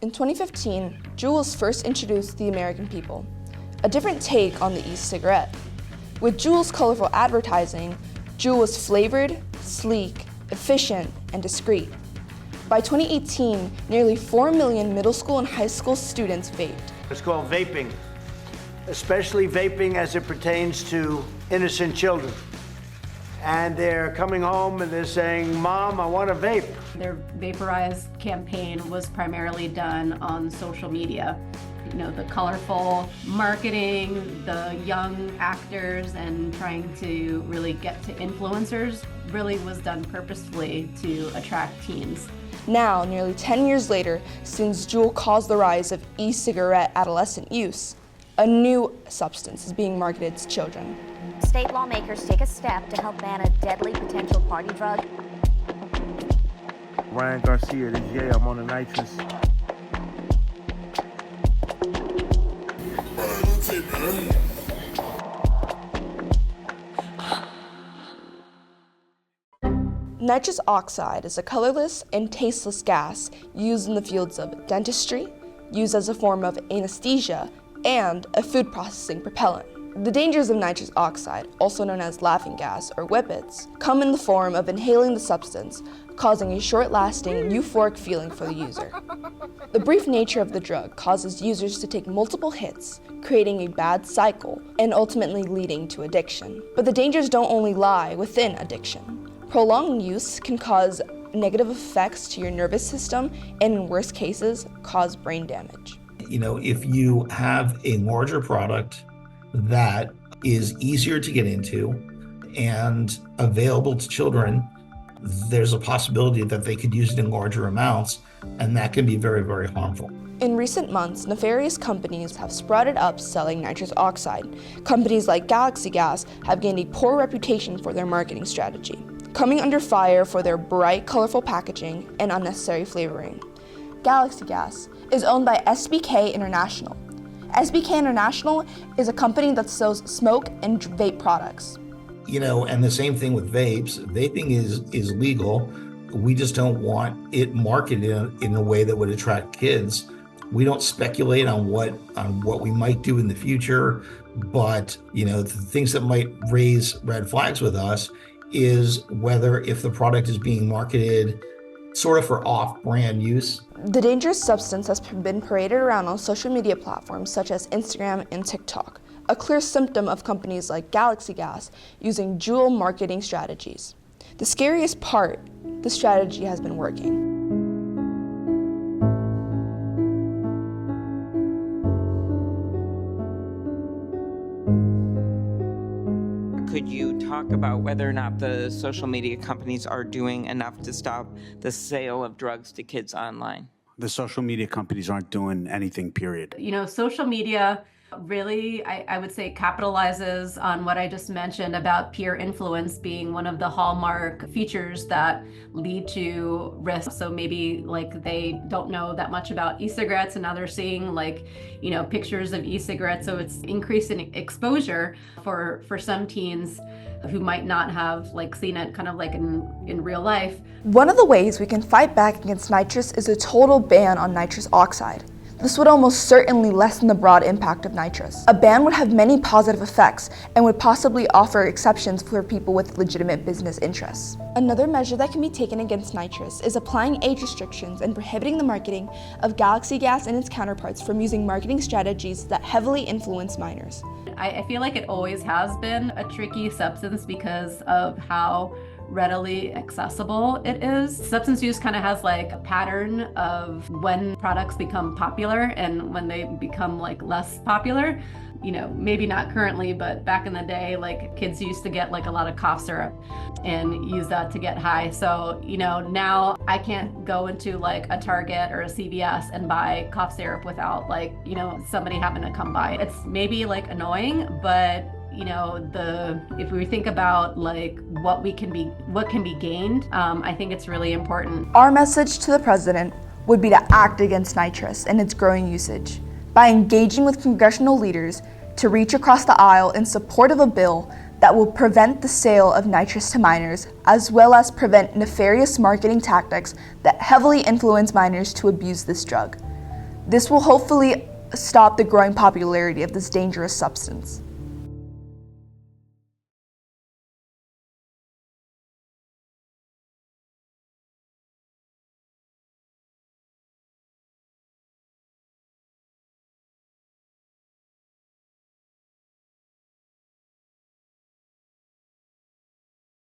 In 2015, Juul was first introduced to the American people, a different take on the e-cigarette. With Juul's colorful advertising, Juul was flavored, sleek, efficient, and discreet. By 2018, nearly 4 million middle school and high school students vaped. It's called vaping, especially vaping as it pertains to innocent children. And they're coming home and they're saying, "Mom, I want to vape." Their Vaporize campaign was primarily done on social media. You know, the colorful marketing, the young actors, and trying to really get to influencers really was done purposefully to attract teens. Now, nearly 10 years later, since Juul caused the rise of e-cigarette adolescent use, a new substance is being marketed to children. State lawmakers take a step to help ban a deadly potential party drug. Ryan Garcia, this is Jay. I'm on the Nitrous. Nitrous oxide is a colorless and tasteless gas used in the fields of dentistry, used as a form of anesthesia, and a food processing propellant. The dangers of nitrous oxide, also known as laughing gas or whippets, come in the form of inhaling the substance, causing a short-lasting euphoric feeling for the user. The brief nature of the drug causes users to take multiple hits, creating a bad cycle and ultimately leading to addiction. But the dangers don't only lie within addiction. Prolonged use can cause negative effects to your nervous system and, in worst cases, cause brain damage. You know, if you have a larger product that is easier to get into and available to children, there's a possibility that they could use it in larger amounts, and that can be very, very harmful. In recent months, nefarious companies have sprouted up selling nitrous oxide. Companies like Galaxy Gas have gained a poor reputation for their marketing strategy, coming under fire for their bright, colorful packaging and unnecessary flavoring. Galaxy Gas is owned by SBK International. SBK International is a company that sells smoke and vape products. You know, and the same thing with vapes. Vaping is legal. We just don't want it marketed in a way that would attract kids. We don't speculate on what we might do in the future, but you know, the things that might raise red flags with us is whether if the product is being marketed sort of for off-brand use. The dangerous substance has been paraded around on social media platforms such as Instagram and TikTok, a clear symptom of companies like Galaxy Gas using Juul marketing strategies. The scariest part, the strategy has been working. Could you talk about whether or not the social media companies are doing enough to stop the sale of drugs to kids online? The social media companies aren't doing anything, period. You know, social media really, I would say, capitalizes on what I just mentioned about peer influence being one of the hallmark features that lead to risk. So maybe like they don't know that much about e-cigarettes and now they're seeing like, you know, pictures of e-cigarettes. So it's increasing exposure for some teens who might not have like seen it kind of like in real life. One of the ways we can fight back against nitrous is a total ban on nitrous oxide. This would almost certainly lessen the broad impact of nitrous. A ban would have many positive effects and would possibly offer exceptions for people with legitimate business interests. Another measure that can be taken against nitrous is applying age restrictions and prohibiting the marketing of Galaxy Gas and its counterparts from using marketing strategies that heavily influence minors. I feel like it always has been a tricky substance because of how readily accessible it is. Substance use kind of has like a pattern of when products become popular and when they become like less popular. You know, maybe not currently, but back in the day, like kids used to get like a lot of cough syrup and use that to get high. So, you know, now I can't go into like a Target or a CVS and buy cough syrup without like, you know, somebody having to come by. It's maybe like annoying, but you know, if we think about like what can be gained, I think it's really important. Our message to the president would be to act against nitrous and its growing usage by engaging with congressional leaders to reach across the aisle in support of a bill that will prevent the sale of nitrous to minors, as well as prevent nefarious marketing tactics that heavily influence minors to abuse this drug. This will hopefully stop the growing popularity of this dangerous substance.